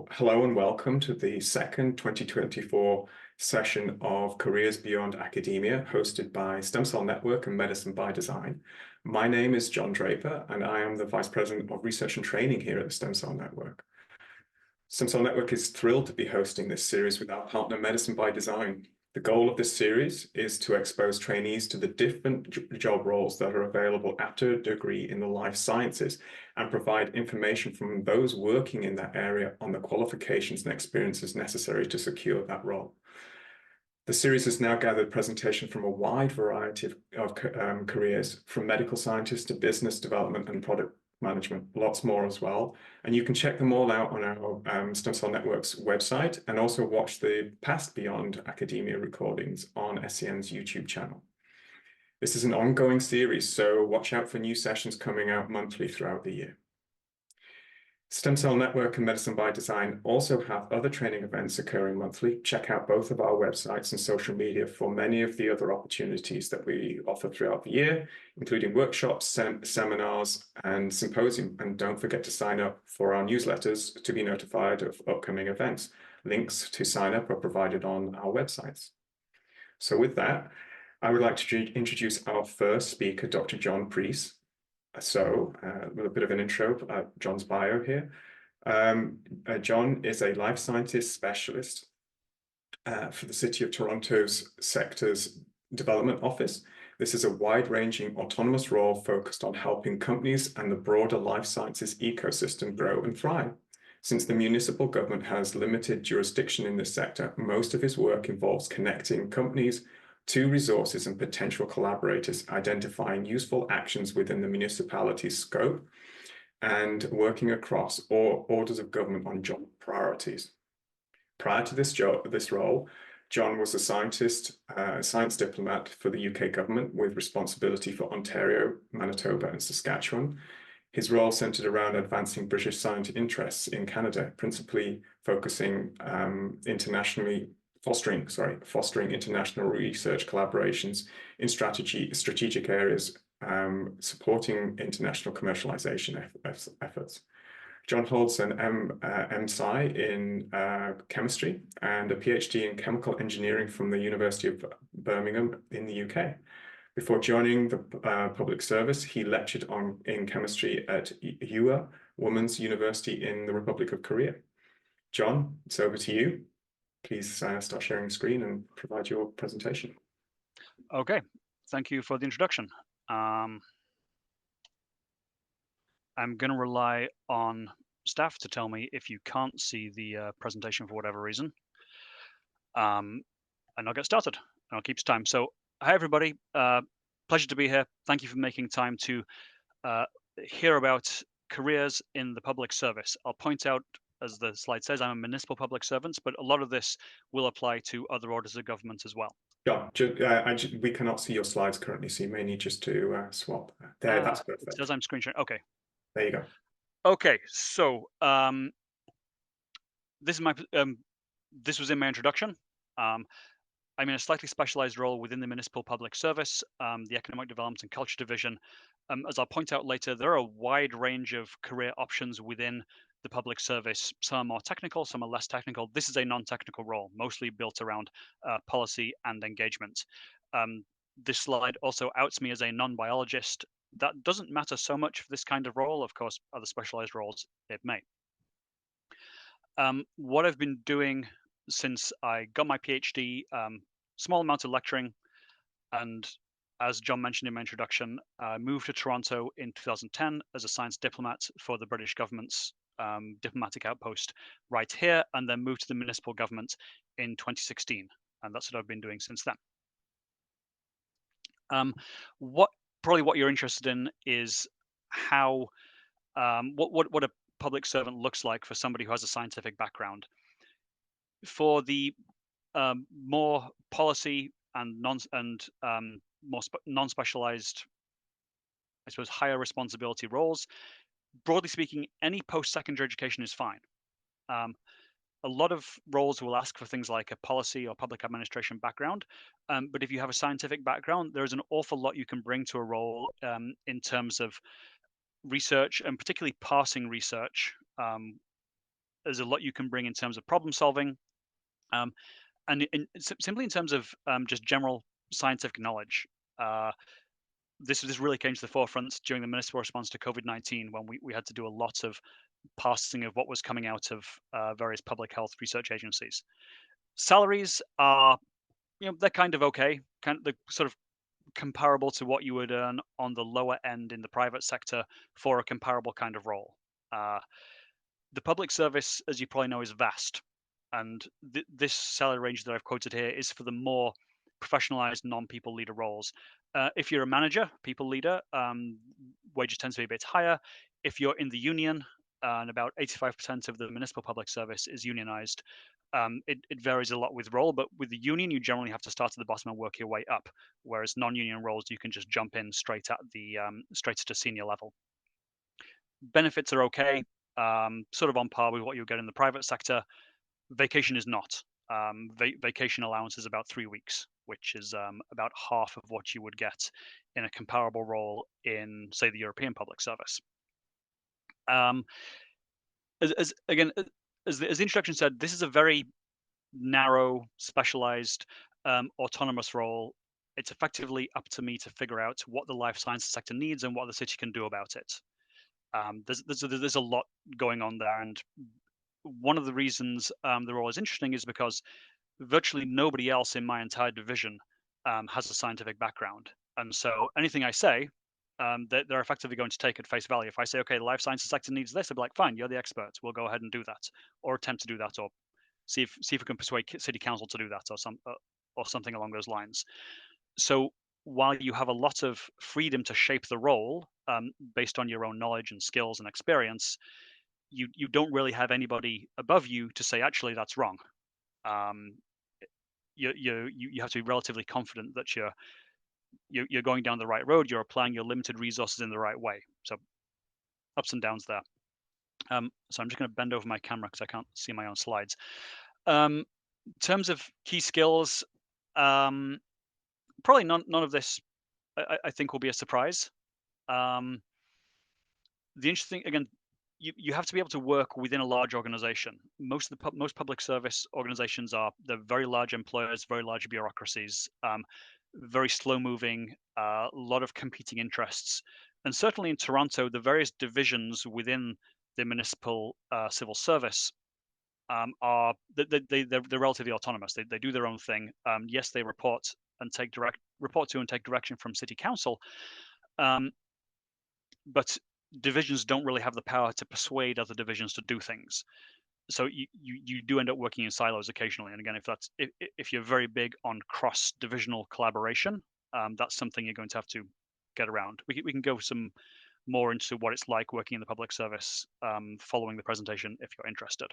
Well, hello and welcome to the second 2024 session of Careers Beyond Academia, hosted by Stem Cell Network and Medicine by Design. My name is John Draper, and I am the Vice President of Research and Training here at the Stem Cell Network. Stem Cell Network is thrilled to be hosting this series with our partner Medicine by Design. The goal of this series is to expose trainees to the different job roles that are available after a degree in the life sciences and provide information from those working in that area on the qualifications and experiences necessary to secure that role. The series has now gathered presentation from a wide variety of careers, from medical scientists to business development and product management, lots more as well. And you can check them all out on our Stem Cell Network's website and also watch the past Beyond Academia recordings on SCN's YouTube channel. This is an ongoing series, so watch out for new sessions coming out monthly throughout the year. Stem Cell Network and Medicine by Design also have other training events occurring monthly. Check out both of our websites and social media for many of the other opportunities that we offer throughout the year, including workshops, seminars, and symposium. And don't forget to sign up for our newsletters to be notified of upcoming events. Links to sign up are provided on our websites. So with that, I would like to introduce our first speaker, Dr. John Preece. So with a bit of an intro, John's bio here. John is a life scientist specialist for the City of Toronto's Sectors Development Office. This is a wide-ranging autonomous role focused on helping companies and the broader life sciences ecosystem grow and thrive. Since the municipal government has limited jurisdiction in this sector, most of his work involves connecting companies to resources and potential collaborators, identifying useful actions within the municipality's scope, and working across all orders of government on job priorities. Prior to this role, John was a science diplomat for the UK government with responsibility for Ontario, Manitoba, and Saskatchewan. His role centered around advancing British scientific interests in Canada, principally focusing fostering international research collaborations in strategic areas, supporting international commercialization efforts. John holds an MSci in chemistry and a PhD in chemical engineering from the University of Birmingham in the UK. Before joining the public service, he lectured in chemistry at Ua Women's University in the Republic of Korea. John, it's over to you. Please start sharing the screen and provide your presentation. Okay, thank you for the introduction. I'm going to rely on staff to tell me if you can't see the presentation for whatever reason. And I'll get started. I'll keep time. So, hi everybody. Pleasure to be here. Thank you for making time to hear about careers in the public service. I'll point out, as the slide says, I'm a municipal public servant, but a lot of this will apply to other orders of government as well. Yeah, we cannot see your slides currently, so you may need just to swap. There, that's perfect. It says I'm screen sharing. Okay. There you go. Okay, so this was in my introduction. I'm in a slightly specialized role within the municipal public service, the Economic Development and Culture Division. As I'll point out later, there are a wide range of career options within the public service. Some are more technical, some are less technical. This is a non-technical role, mostly built around policy and engagement. This slide also outs me as a non-biologist. That doesn't matter so much for this kind of role. Of course, other specialized roles, it may. What I've been doing since I got my PhD, small amount of lecturing, and as John mentioned in my introduction, I moved to Toronto in 2010 as a science diplomat for the British government's diplomatic outpost right here, and then moved to the municipal government in 2016, and that's what I've been doing since then. Probably what you're interested in is how what a public servant looks like for somebody who has a scientific background. For the more policy and more non-specialized, I suppose, higher responsibility roles, broadly speaking, any post-secondary education is fine. A lot of roles will ask for things like a policy or public administration background, but if you have a scientific background, there's an awful lot you can bring to a role in terms of research, and particularly parsing research there's a lot you can bring in terms of problem solving, um, and simply in terms of just general scientific knowledge. Uh, this really came to the forefront during the municipal response to COVID-19 when we had to do a lot of parsing of what was coming out of various public health research agencies. Salaries are, they're kind of okay, kind of the sort of comparable to what you would earn on the lower end in the private sector for a comparable kind of role. Uh, the public service, as you probably know, is vast, and this salary range that I've quoted here is for the more professionalized non-people leader roles. If you're a manager, people leader, wages tend to be a bit higher. If you're in the union, and about 85% of the municipal public service is unionized, it varies a lot with role, but with the union, you generally have to start at the bottom and work your way up. Whereas non-union roles, you can just jump in straight at the straight to senior level. Benefits are okay, sort of on par with what you'll get in the private sector. Vacation is not. Vacation allowance is about 3 weeks, which is about half of what you would get in a comparable role in, say, the European public service. Um, as again, as the introduction said, this is a very narrow, specialized, autonomous role. It's effectively up to me to figure out what the life sciences sector needs and what the city can do about it. There's a lot going on there, and one of the reasons the role is interesting is because virtually nobody else in my entire division has a scientific background, and so anything I say, they're effectively going to take at face value. If I say, okay, the life sciences sector needs this, they'll be like, fine, you're the expert. We'll go ahead and do that, or attempt to do that, or see if we can persuade city council to do that, or something along those lines. So while you have a lot of freedom to shape the role based on your own knowledge and skills and experience, you don't really have anybody above you to say actually that's wrong. Um, you have to be relatively confident that you're going down the right road. You're applying your limited resources in the right way. So ups and downs there. So I'm just going to bend over my camera because I can't see my own slides. In terms of key skills, probably none of this I think will be a surprise. Um, the interesting again, you have to be able to work within a large organization. Most public service organizations they're very large employers, very large bureaucracies, very slow moving, a lot of competing interests, and certainly in Toronto, the various divisions within the municipal civil service they're relatively autonomous. They do their own thing. Yes, they report to and take direction from city council, um, but divisions don't really have the power to persuade other divisions to do things. So you do end up working in silos occasionally. And again, if you're very big on cross divisional collaboration, that's something you're going to have to get around. We can go some more into what it's like working in the public service following the presentation if you're interested.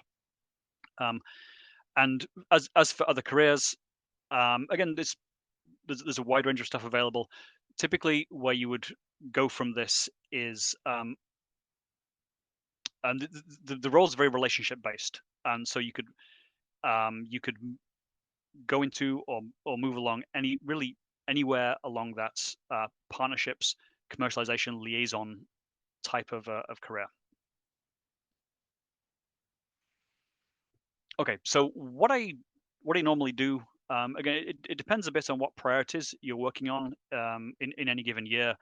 And as for other careers, again, there's a wide range of stuff available. Typically, where you would go from this is and the role is very relationship based, and so you could go into or move along anywhere along that partnerships, commercialization, liaison type of career. Okay, so what I normally do, again, it depends a bit on what priorities you're working on in any given year.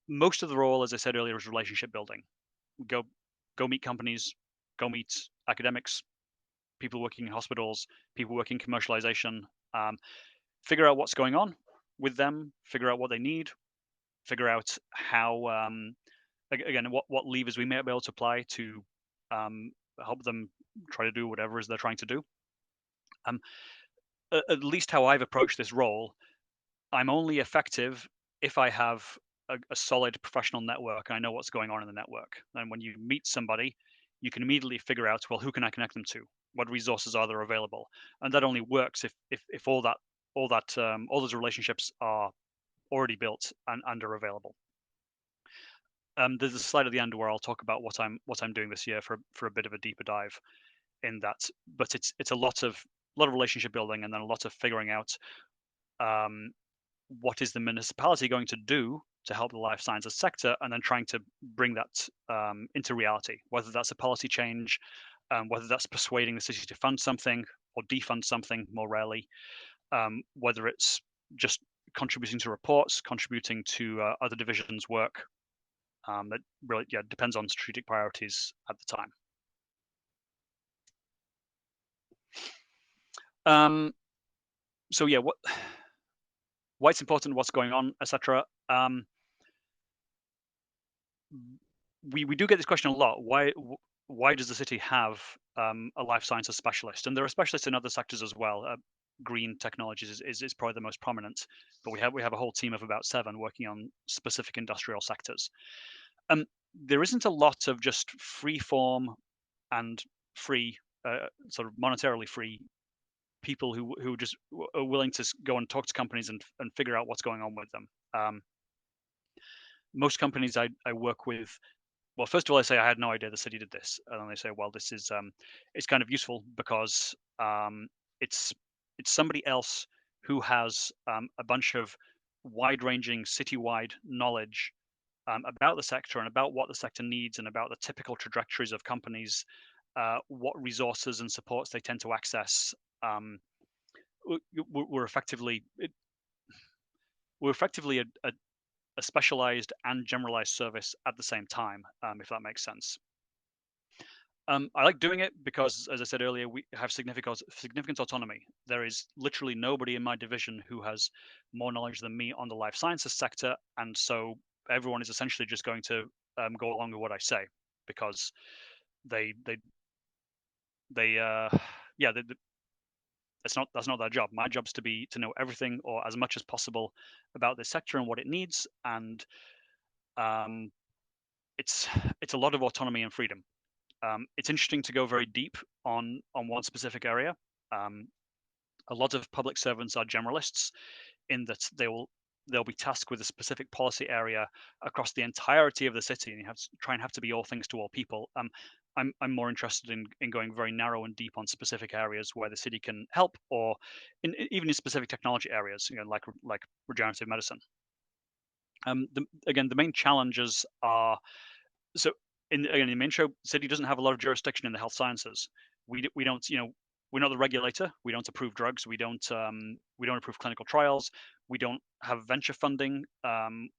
Most of the role, as I said earlier, is relationship building. Go meet companies, go meet academics, people working in hospitals, people working commercialization, figure out what's going on with them, figure out what they need, figure out how, again, what levers we may be able to apply to help them try to do whatever it is they're trying to do. At least how I've approached this role, I'm only effective if I have a solid professional network and I know what's going on in the network. And when you meet somebody, you can immediately figure out, well, who can I connect them to? What resources are there available? And that only works if all those relationships are already built and are available. There's a slide at the end where I'll talk about what I'm doing this year for a bit of a deeper dive in that. But it's a lot of relationship building and then a lot of figuring out what is the municipality going to do to help the life sciences sector, and then trying to bring that into reality, whether that's a policy change, whether that's persuading the city to fund something or defund something more rarely, whether it's just contributing to reports, contributing to other divisions' work. That really, yeah, depends on strategic priorities at the time. So yeah, why it's important, what's going on, etc. We do get this question a lot. Why does the city have a life sciences specialist? And there are specialists in other sectors as well. Green technologies is probably the most prominent, but we have a whole team of about 7 working on specific industrial sectors. There isn't a lot of just free form and free, sort of monetarily free people who just are willing to go and talk to companies and figure out what's going on with them. Most companies I work with, well, first of all, I say I had no idea the city did this, and then they say, well, this is it's kind of useful because it's somebody else who has a bunch of wide-ranging citywide knowledge about the sector and about what the sector needs and about the typical trajectories of companies, what resources and supports they tend to access. We're effectively a specialized and generalized service at the same time, if that makes sense. I like doing it because, as I said earlier, we have significant autonomy. There is literally nobody in my division who has more knowledge than me on the life sciences sector, and so everyone is essentially just going to go along with what I say because they yeah, that's not their job. My job's to know everything or as much as possible about this sector and what it needs, and um, it's a lot of autonomy and freedom. It's interesting to go very deep on one specific area. A lot of public servants are generalists in that they'll be tasked with a specific policy area across the entirety of the city, and you have to try and have to be all things to all people. I'm more interested in going very narrow and deep on specific areas where the city can help, or even in specific technology areas, like regenerative medicine. Again, the main challenges are, so in the main show, city doesn't have a lot of jurisdiction in the health sciences. We don't, we're not the regulator. We don't approve drugs. We don't approve clinical trials. We don't have venture funding.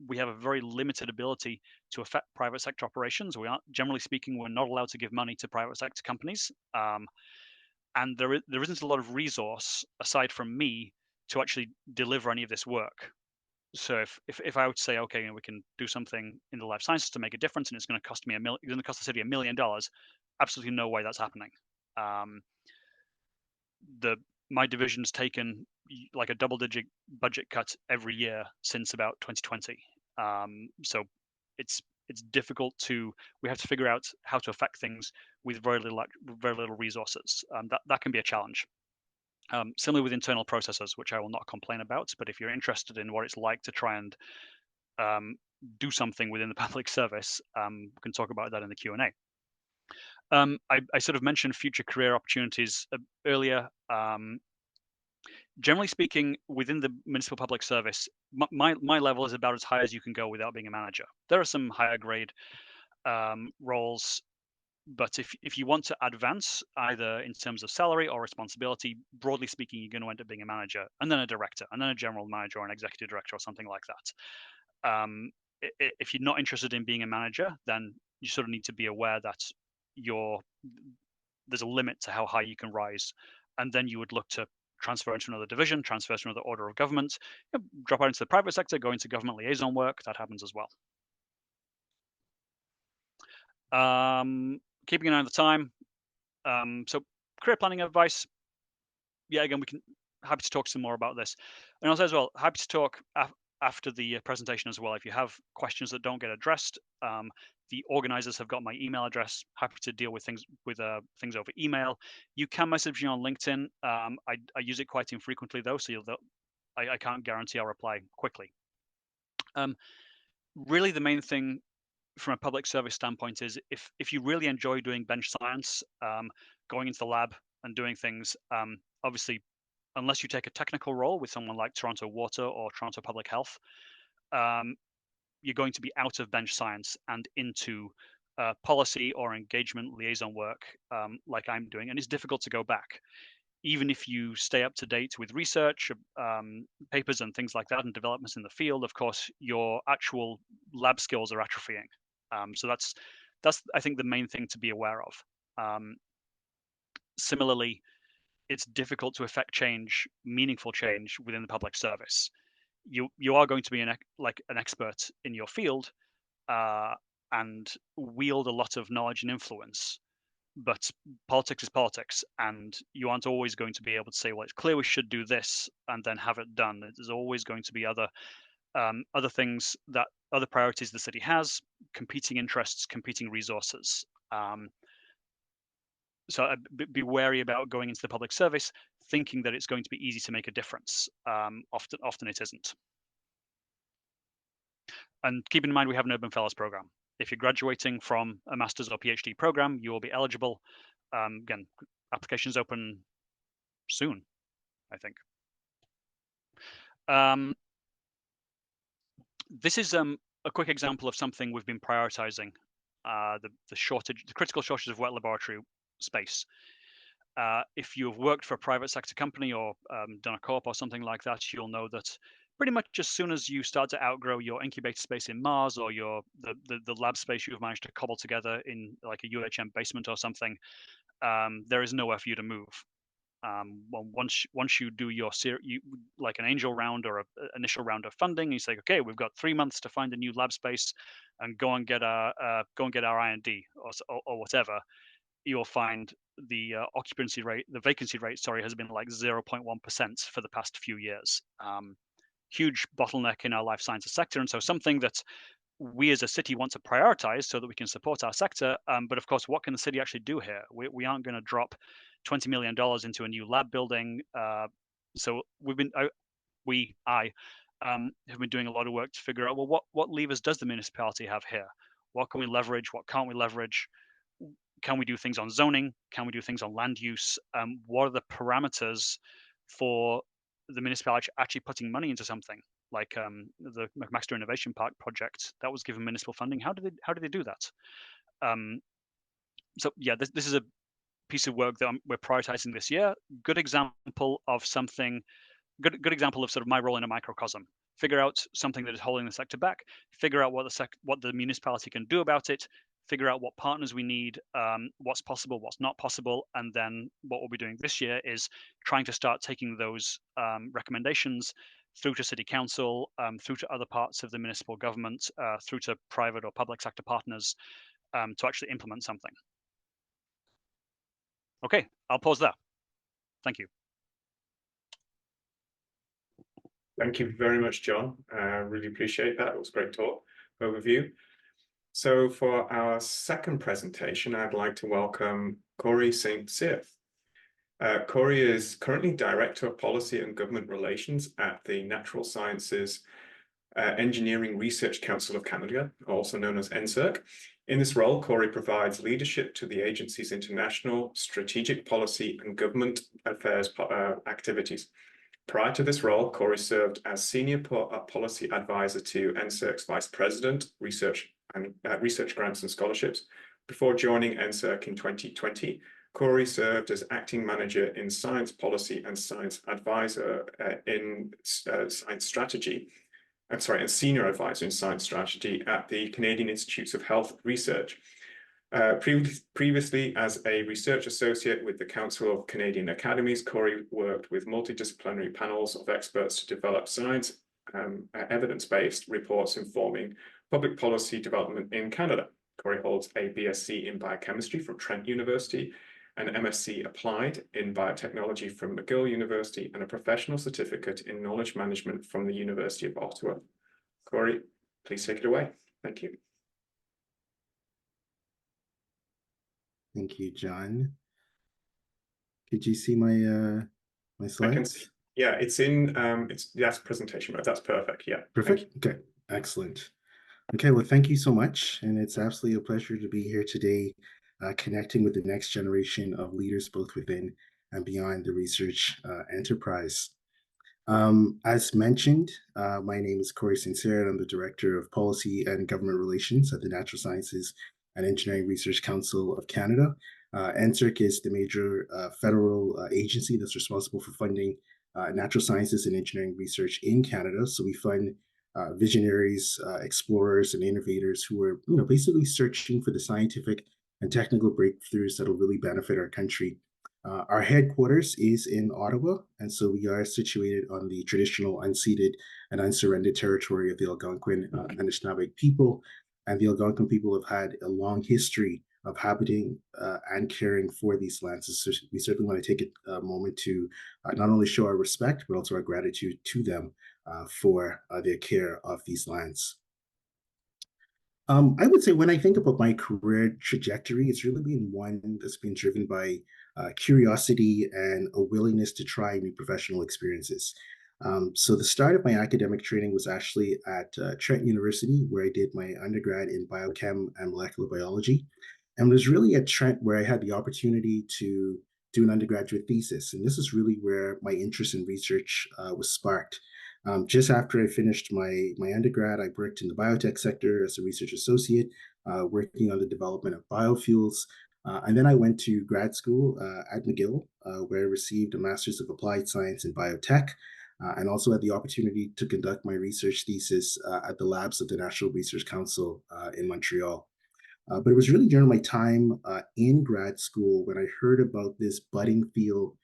We have a very limited ability to affect private sector operations. We aren't, generally speaking, we're not allowed to give money to private sector companies. And there isn't a lot of resource aside from me to actually deliver any of this work. So if I would say, okay, we can do something in the life sciences to make a difference, and it's going to cost me it's going to cost the city $1 million, absolutely no way that's happening. My division's taken like a double-digit budget cut every year since about 2020. So it's difficult we have to figure out how to affect things with very little resources. That can be a challenge. Similarly with internal processes, which I will not complain about, but if you're interested in what it's like to try and do something within the public service, we can talk about that in the Q&A. I sort of mentioned future career opportunities earlier. Generally speaking, within the municipal public service, my level is about as high as you can go without being a manager. There are some higher grade roles, but if you want to advance either in terms of salary or responsibility, broadly speaking, you're going to end up being a manager and then a director and then a general manager or an executive director or something like that. If you're not interested in being a manager, then you sort of need to be aware that there's a limit to how high you can rise, and then you would look to transfer into another division, transfer to another order of government, drop out into the private sector, go into government liaison work. That happens as well. Keeping an eye on the time. So career planning advice. Yeah, again, happy to talk some more about this. And also as well, happy to talk after the presentation as well. If you have questions that don't get addressed, the organizers have got my email address. Happy to deal with things over email. You can message me on LinkedIn. I use it quite infrequently though, so I can't guarantee I'll reply quickly. Really, the main thing from a public service standpoint is if you really enjoy doing bench science, going into the lab and doing things, obviously, unless you take a technical role with someone like Toronto Water or Toronto Public Health, you're going to be out of bench science and into policy or engagement liaison work like I'm doing, and it's difficult to go back. Even if you stay up to date with research, papers and things like that, and developments in the field, of course, your actual lab skills are atrophying. So that's I think the main thing to be aware of. Similarly, it's difficult to affect change, meaningful change within the public service. You are going to be an expert in your field and wield a lot of knowledge and influence. But politics is politics, and you aren't always going to be able to say, well, it's clear we should do this and then have it done. There's always going to be other things, that other priorities the city has, competing interests, competing resources. So be wary about going into the public service thinking that it's going to be easy to make a difference. Often it isn't. And keep in mind, we have an Urban Fellows program. If you're graduating from a master's or PhD program, you will be eligible. Again, applications open soon, I think. This is a quick example of something we've been prioritizing, the critical shortage of wet laboratory space. If you've worked for a private sector company or done a co-op or something like that, you'll know that pretty much as soon as you start to outgrow your incubator space in Mars or the lab space you've managed to cobble together in like a UHM basement or something, there is nowhere for you to move. Well, once you do your like an angel round or an initial round of funding, you say, okay, we've got 3 months to find a new lab space and go and get our IND or whatever. You'll find the vacancy rate, sorry, has been like 0.1% for the past few years. Huge bottleneck in our life sciences sector, and so something that we as a city want to prioritize so that we can support our sector. But of course, what can the city actually do here? We aren't going to drop $20 million into a new lab building. So I have been doing a lot of work to figure out, well, what levers does the municipality have here? What can we leverage? What can't we leverage? Can we do things on zoning? Can we do things on land use? What are the parameters for the municipality actually putting money into something like the McMaster Innovation Park project that was given municipal funding? How did they do that? So yeah, this is a piece of work that we're prioritizing this year. Good example of something. Good example of sort of my role in a microcosm. Figure out something that is holding the sector back. Figure out what the municipality can do about it. Figure out what partners we need, what's possible, what's not possible, and then what we'll be doing this year is trying to start taking those recommendations through to city council, through to other parts of the municipal government, through to private or public sector partners to actually implement something. Okay, I'll pause there. Thank you. Thank you very much, John. Really appreciate that. It was a great talk, overview. So for our second presentation, I'd like to welcome Kori St-Cyr. Kori is currently Director of Policy and Government Relations at the Natural Sciences Engineering Research Council of Canada, also known as NSERC. In this role, Kori provides leadership to the agency's international strategic policy and government affairs activities. Prior to this role, Kori served as Senior Policy Advisor to NSERC's Vice President, Research Grants and Scholarships. Before joining NSERC in 2020, Kori served as Acting Manager in Science Policy and Science Advisor in Science Strategy. I'm sorry, and Senior Advisor in Science Strategy at the Canadian Institutes of Health Research. Previously, as a research associate with the Council of Canadian Academies, Kori worked with multidisciplinary panels of experts to develop science evidence-based reports informing public policy development in Canada. Kori holds a BSc in biochemistry from Trent University, an MSc Applied in Biotechnology from McGill University, and a professional certificate in knowledge management from the University of Ottawa. Kori, please take it away. Thank you. Thank you, John. Could you see my my slides? I can see. Yeah, it's in that's presentation mode. That's perfect. Yeah. Perfect. Okay, excellent. Okay, well, thank you so much, and it's absolutely a pleasure to be here today, connecting with the next generation of leaders, both within and beyond the research enterprise. As mentioned, my name is Kori St-Cyr, and I'm the Director of Policy and Government Relations at the Natural Sciences and Engineering Research Council of Canada. NSERC is the major federal agency that's responsible for funding natural sciences and engineering research in Canada. So we fund visionaries, explorers, and innovators who are, basically searching for the scientific and technical breakthroughs that will really benefit our country. Our headquarters is in Ottawa, and so we are situated on the traditional unceded and unsurrendered territory of the Algonquin and Anishinaabe people. And the Algonquin people have had a long history of habiting and caring for these lands. So we certainly want to take a moment to not only show our respect, but also our gratitude to them for their care of these lands. I would say when I think about my career trajectory, it's really been one that's been driven by curiosity and a willingness to try new professional experiences. So the start of my academic training was actually at Trent University, where I did my undergrad in biochem and molecular biology. And it was really at Trent where I had the opportunity to do an undergraduate thesis. And this is really where my interest in research was sparked. Just after I finished my undergrad, I worked in the biotech sector as a research associate, working on the development of biofuels. And then I went to grad school at McGill, where I received a Master's of Applied Science in Biotech, and also had the opportunity to conduct my research thesis at the labs of the National Research Council in Montreal. But it was really during my time in grad school when I heard about this budding field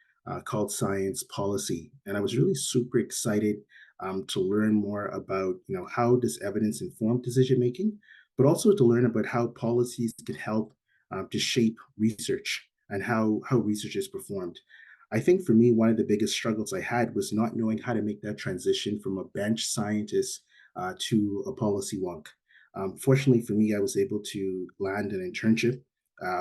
called science policy. And I was really super excited to learn more about, how does evidence inform decision making, but also to learn about how policies can help to shape research and how research is performed. I think for me, one of the biggest struggles I had was not knowing how to make that transition from a bench scientist to a policy wonk. Fortunately for me, I was able to land an internship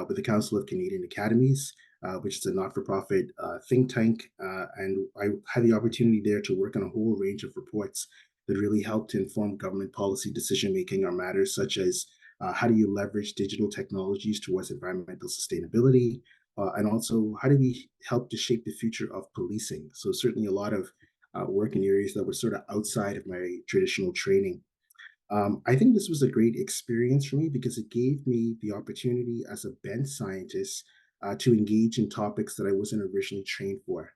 with the Council of Canadian Academies, which is a not-for-profit think tank. And I had the opportunity there to work on a whole range of reports that really helped to inform government policy decision-making on matters such as how do you leverage digital technologies towards environmental sustainability, and also how do we help to shape the future of policing? So certainly a lot of work in areas that were sort of outside of my traditional training. I think this was a great experience for me because it gave me the opportunity as a bench scientist to engage in topics that I wasn't originally trained for.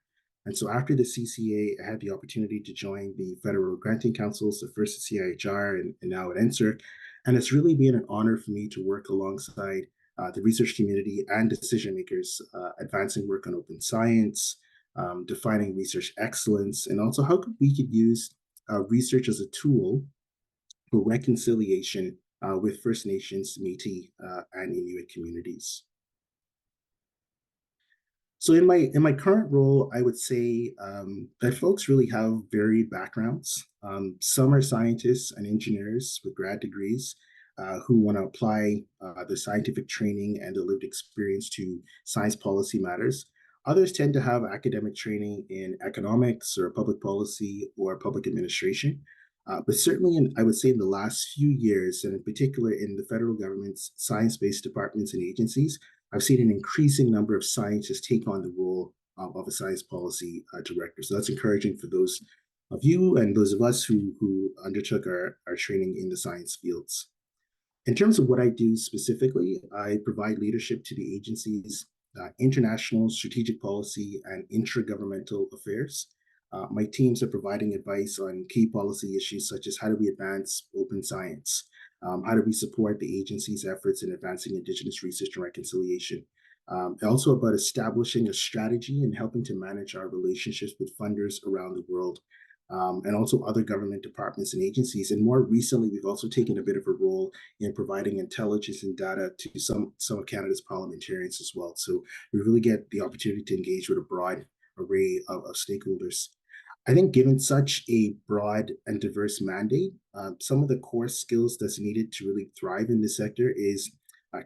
And so after the CCA, I had the opportunity to join the Federal Granting Councils, the first at CIHR and now at NSERC. And it's really been an honor for me to work alongside the research community and decision makers, advancing work on open science, defining research excellence, and also how we could use research as a tool for reconciliation with First Nations, Métis, and Inuit communities. So in my current role, I would say that folks really have varied backgrounds. Some are scientists and engineers with grad degrees who want to apply their scientific training and their lived experience to science policy matters. Others tend to have academic training in economics or public policy or public administration. But certainly, I would say in the last few years, and in particular in the federal government's science-based departments and agencies, I've seen an increasing number of scientists take on the role of a science policy director. So that's encouraging for those of you and those of us who undertook our training in the science fields. In terms of what I do specifically, I provide leadership to the agency's international strategic policy and intragovernmental affairs. My teams are providing advice on key policy issues such as how do we advance open science, how do we support the agency's efforts in advancing Indigenous research and reconciliation, also about establishing a strategy and helping to manage our relationships with funders around the world, and also other government departments and agencies. And more recently, we've also taken a bit of a role in providing intelligence and data to some of Canada's parliamentarians as well. So we really get the opportunity to engage with a broad array of stakeholders. I think given such a broad and diverse mandate, some of the core skills that's needed to really thrive in this sector is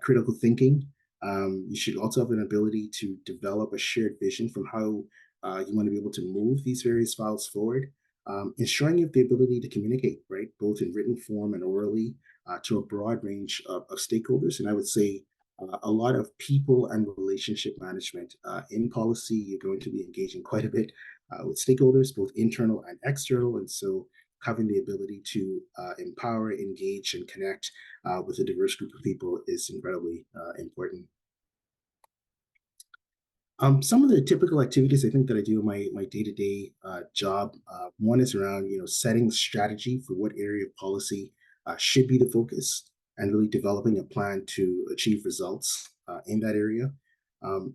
critical thinking. You should also have an ability to develop a shared vision from how you want to be able to move these various files forward. Ensuring you have the ability to communicate, right, both in written form and orally to a broad range of stakeholders. And I would say a lot of people and relationship management. In policy, you're going to be engaging quite a bit with stakeholders, both internal and external. And so having the ability to empower, engage, and connect with a diverse group of people is incredibly important. Some of the typical activities I think that I do in my day-to-day job, one is around setting strategy for what area of policy should be the focus, and really developing a plan to achieve results in that area.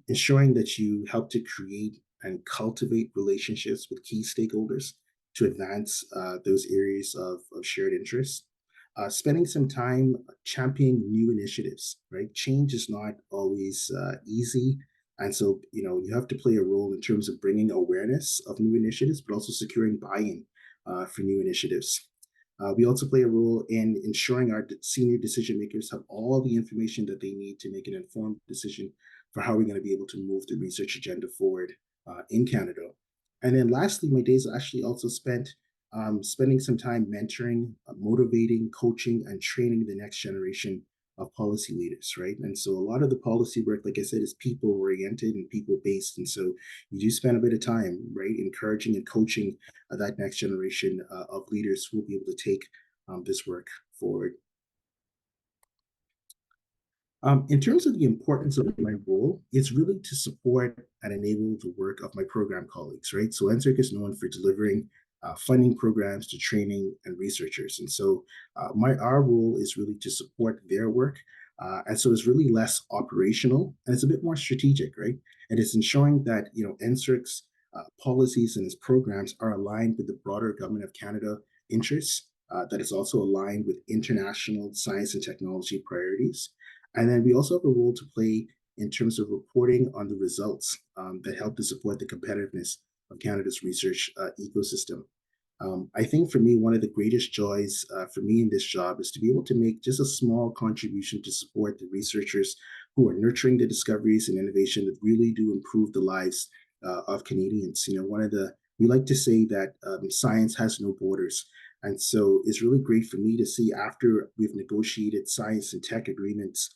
Ensuring that you help to create and cultivate relationships with key stakeholders to advance those areas of shared interest. Spending some time championing new initiatives, right? Change is not always easy, and so, you have to play a role in terms of bringing awareness of new initiatives, but also securing buy-in for new initiatives. We also play a role in ensuring our senior decision makers have all the information that they need to make an informed decision for how we're going to be able to move the research agenda forward in Canada. And then lastly, my days are actually also spent spending some time mentoring, motivating, coaching, and training the next generation of policy leaders, right? And so a lot of the policy work, like I said, is people oriented and people based. And so you do spend a bit of time, right, encouraging and coaching that next generation of leaders who will be able to take this work forward. In terms of the importance of my role, it's really to support and enable the work of my program colleagues, right? So NSERC is known for delivering funding programs to training and researchers. And so our role is really to support their work. And so it's really less operational and it's a bit more strategic, right? And it's ensuring that, NSERC's policies and its programs are aligned with the broader Government of Canada interests, that is also aligned with international science and technology priorities. And then we also have a role to play in terms of reporting on the results that help to support the competitiveness of Canada's research ecosystem. I think for me, one of the greatest joys for me in this job is to be able to make just a small contribution to support the researchers who are nurturing the discoveries and innovation that really do improve the lives of Canadians. We like to say that science has no borders. And so it's really great for me to see, after we've negotiated science and tech agreements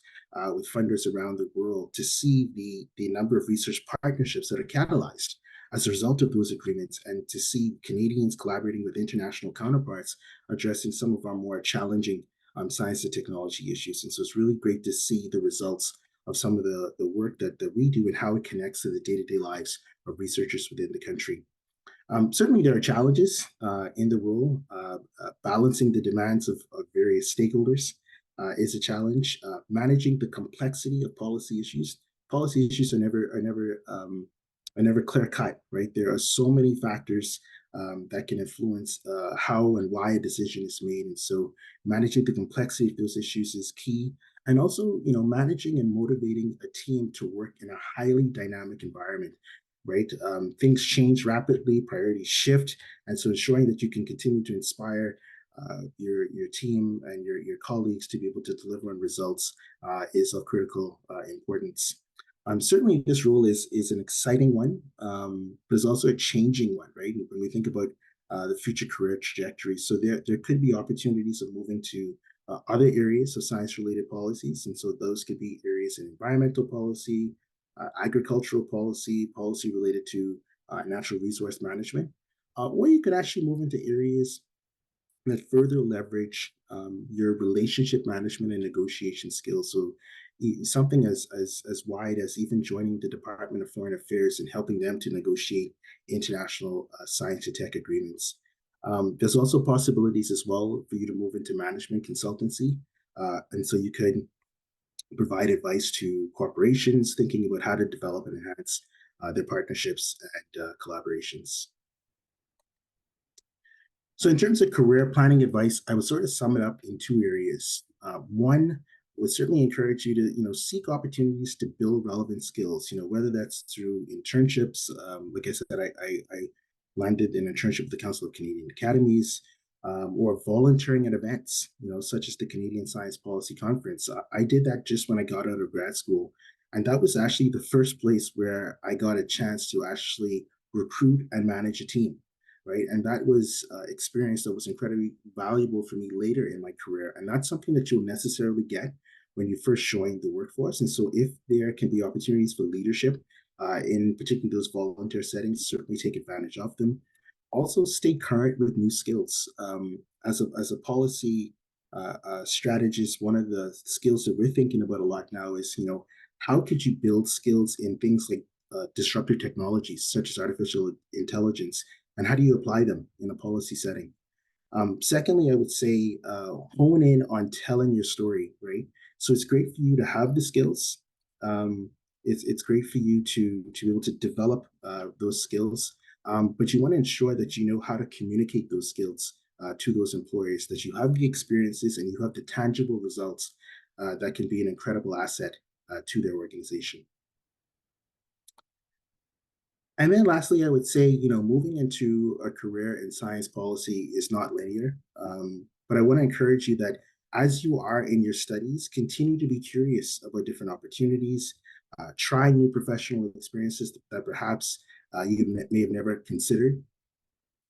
with funders around the world, to see the number of research partnerships that are catalyzed as a result of those agreements, and to see Canadians collaborating with international counterparts addressing some of our more challenging science and technology issues. And so it's really great to see the results of some of the work that we do and how it connects to the day-to-day lives of researchers within the country. Certainly, there are challenges in the role. Balancing the demands of various stakeholders is a challenge. Managing the complexity of policy issues. Policy issues are never clear cut, right? There are so many factors that can influence how and why a decision is made, and so managing the complexity of those issues is key. And also, managing and motivating a team to work in a highly dynamic environment, right? Things change rapidly, priorities shift, and so ensuring that you can continue to inspire your team and your colleagues to be able to deliver on results is of critical importance. Certainly, this role is an exciting one, but it's also a changing one, right? When we think about the future career trajectory, so there could be opportunities of moving to other areas of science-related policies, and so those could be areas in environmental policy, agricultural policy, policy related to natural resource management, or you could actually move into areas that further leverage your relationship management and negotiation skills. So something as wide as even joining the Department of Foreign Affairs and helping them to negotiate international science and tech agreements. There's also possibilities as well for you to move into management consultancy. And so you could provide advice to corporations thinking about how to develop and enhance their partnerships and collaborations. So in terms of career planning advice, I would sort of sum it up in two areas. One would certainly encourage you to, seek opportunities to build relevant skills, whether that's through internships. Like I said, I landed an internship with the Council of Canadian Academies, or volunteering at events, such as the Canadian Science Policy Conference. I did that just when I got out of grad school. And that was actually the first place where I got a chance to actually recruit and manage a team, right? And that was experience that was incredibly valuable for me later in my career. And that's something that you'll necessarily get when you first join the workforce. And so if there can be opportunities for leadership, in particularly those volunteer settings, certainly take advantage of them. Also stay current with new skills. As a policy strategist, one of the skills that we're thinking about a lot now is, how could you build skills in things like disruptive technologies such as artificial intelligence, and how do you apply them in a policy setting? Secondly, I would say hone in on telling your story, right? So it's great for you to have the skills. It's great for you to be able to develop those skills, but you want to ensure that you know how to communicate those skills to those employers, that you have the experiences and you have the tangible results that can be an incredible asset to their organization. And then lastly, I would say, moving into a career in science policy is not linear. But I want to encourage you that as you are in your studies, continue to be curious about different opportunities, try new professional experiences that perhaps you may have never considered.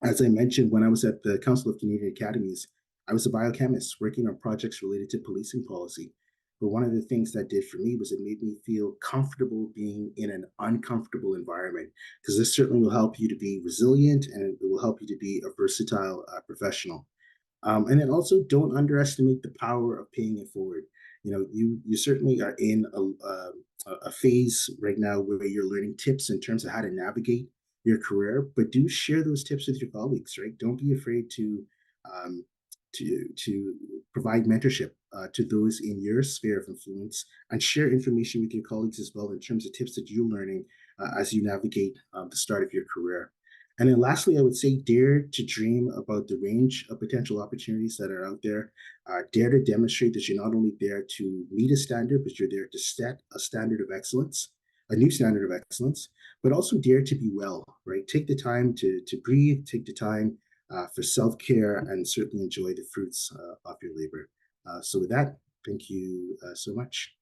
As I mentioned, when I was at the Council of Canadian Academies, I was a biochemist working on projects related to policing policy. But one of the things that did for me was it made me feel comfortable being in an uncomfortable environment, because this certainly will help you to be resilient and it will help you to be a versatile professional. And then also don't underestimate the power of paying it forward. You certainly are in a phase right now where you're learning tips in terms of how to navigate your career, but do share those tips with your colleagues, right? Don't be afraid um, to provide mentorship to those in your sphere of influence, and share information with your colleagues as well in terms of tips that you're learning as you navigate the start of your career. And then lastly, I would say dare to dream about the range of potential opportunities that are out there. Dare to demonstrate that you're not only there to meet a standard, but you're there to set a standard of excellence, a new standard of excellence, but also dare to be well, right? Take the time to breathe, take the time for self-care, and certainly enjoy the fruits of your labor. So with that, thank you so much.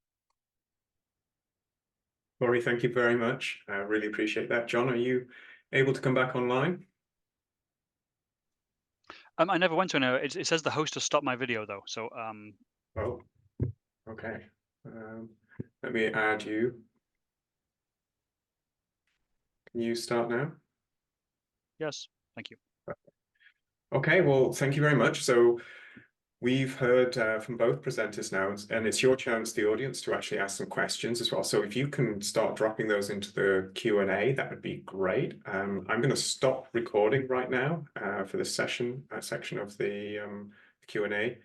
Kori, thank you very much. I really appreciate that. John, are you able to come back online? I never went to an. It says the host has stopped my video though. So Oh, okay. Let me add you. Can you start now? yes, thank you. Okay, well, thank you very much. So we've heard from both presenters now, and it's your chance, the audience, to actually ask some questions as well. So if you can start dropping those into the Q&A, that would be great. I'm going to stop recording right now for the section of the Q&A.